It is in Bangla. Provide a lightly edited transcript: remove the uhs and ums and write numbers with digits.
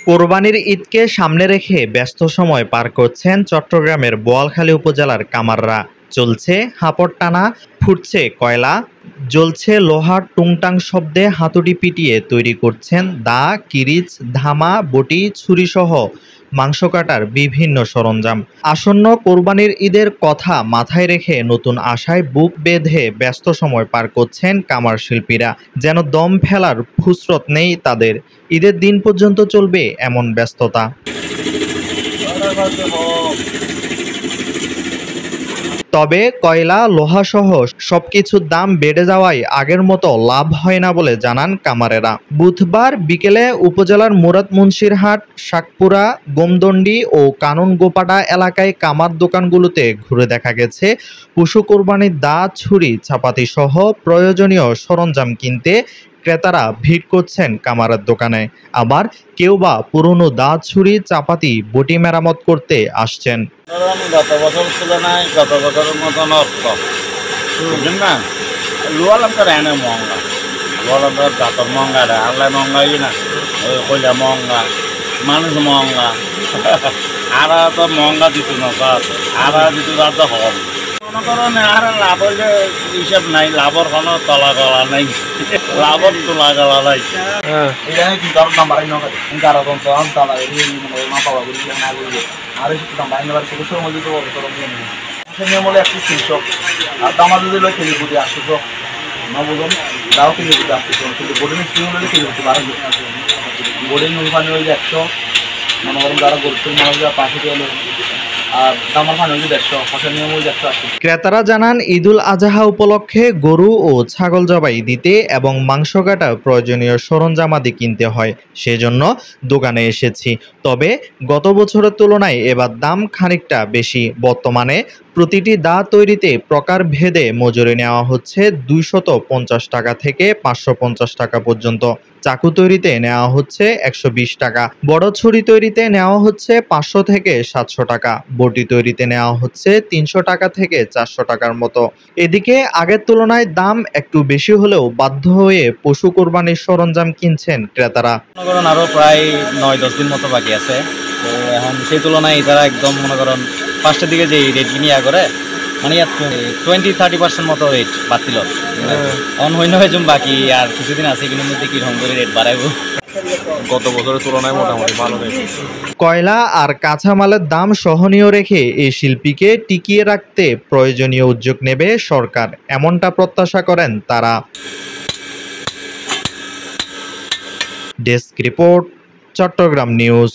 কোরবানির ঈদকে সামনে রেখে ব্যস্ত সময় পার করছেন চট্টগ্রামের বোয়ালখালী উপজেলার কামাররা। চলছে হাঁপড় টানা, ফুটছে কয়লা, জ্বলছে লোহার টুংটাং শব্দে হাতুড়ি পিটিয়ে তৈরি করছেন দা, কিরিচ, ধামা, বটি, ছুরিসহ মাংস কাটার বিভিন্ন সরঞ্জাম। আসন্ন কোরবানির ঈদের কথা মাথায় রেখে নতুন আশায় বুক বেঁধে ব্যস্ত সময় পার করছেন কামার শিল্পীরা। যেন দম ফেলার ফুসরত নেই তাদের। ঈদের দিন পর্যন্ত চলবে এমন ব্যস্ততা। তবে কয়লা, লোহাসহ সবকিছুর দাম বেড়ে যাওয়ায় আগের মতো লাভ হয় না বলে জানান কামারেরা। বুধবার বিকেলে উপজেলার মুরাদ মুন্সিরহাট, শাকপুরা, গোমদণ্ডী ও কানন-গোপাটা এলাকায় কামার দোকানগুলোতে ঘুরে দেখা গেছে পশু কোরবানির দা, ছুরি, চাপাতি সহ প্রয়োজনীয় সরঞ্জাম কিনতে ক্রেতারা ভিড় করছেন কামারের দোকানে। আবার কেউ বা পুরনো দা, ছুরি, চাপাতি, বটি মেরামত করতে আসছেন। গত বছর তুলনায় গত বছরের মতন অর্থ বুঝলেন না, লোয়ালাম তো এনে মহঙ্গা, লোয়ালাম তো দাঁতর মহঙ্গা, আল্লাহ মহঙ্গাই না, ওই কইলা মহঙ্গা, মানুষ মহঙ্গা, আর তো মহঙ্গা দিত না, আর দিত তো হল মনে করেন। আর লাভ হইলে হিসাব নাই, লাভর কোনো তলা গলা নাই, লাভর তোলা গলা নাই। এটা কি কারণ নাম্বার কারণ না পাওয়া না বলবে আর দাম বাইন পুরুষের মধ্যে তো নিয়ম হলে একটু শীর্ষক আর দামা যদি কেজি বুঝে আসতেছ না বলুন তাও কেজি বুঝে আসতেছ, কিন্তু বোর্ডিং স্কিম হলে কেজি বুঝতে পারেন। বোর্ডিং পানি হয়ে 100, মনে করেন যারা গরিব মানুষ 500 হলো, আর দামার পানি হয়ে 150, ফসল নিয়ম হয়ে 180। ক্রেতারা জানান ঈদুল আজহা উপলক্ষে গরু ও ছাগল জবাই দিতে এবং মাংস কাটা প্রয়োজনীয় সরঞ্জামাদি কিনতে হয়, সেজন্য দোকানে এসেছি। তবে গত বছরের তুলনায় এবার দাম খানিকটা বেশি। বর্তমানে প্রতিটি দা তৈরিতে প্রকার ভেদে মজুরি নেওয়া হচ্ছে 250 টাকা থেকে 550 টাকা পর্যন্ত। চাকু তৈরিতে নেওয়া হচ্ছে 120 টাকা, বড় ছুরি তৈরিতে নেওয়া হচ্ছে 500 থেকে 700 টাকা, বটি তৈরিতে নেওয়া হচ্ছে 300 টাকা থেকে 400 টাকার মতো। এদিকে আগের তুলনায় দাম একটু বেশি হলেও বাধ্য হয়ে পশু কোরবানির সরঞ্জাম কিনছেন ক্রেতারা। মনে করেন আরো প্রায় 9-10 দিন মতো বাকি আছে, তো এখন সেই তুলনায় তারা একদম মনে করেন ফার্স্টের দিকে যে রেট কিনিয়া করে মানে 20-30% মতো রেট বাড়ছিল। অন হইন হয়ে যাম বাকি আর কিছুদিন আছে, কিন্তু মধ্যে কি রকম করে রেট বাড়াইবো। গত বছরের তুলনায় মোটামুটি ভালো রেট। কয়লা আর কাঁচামালের দাম সহনীয় রেখে এই শিল্পীকে টিকিয়ে রাখতে প্রয়োজনীয় উদ্যোগ নেবে সরকার, এমনটা প্রত্যাশা করেন তারা। Desk report, Chattogram news.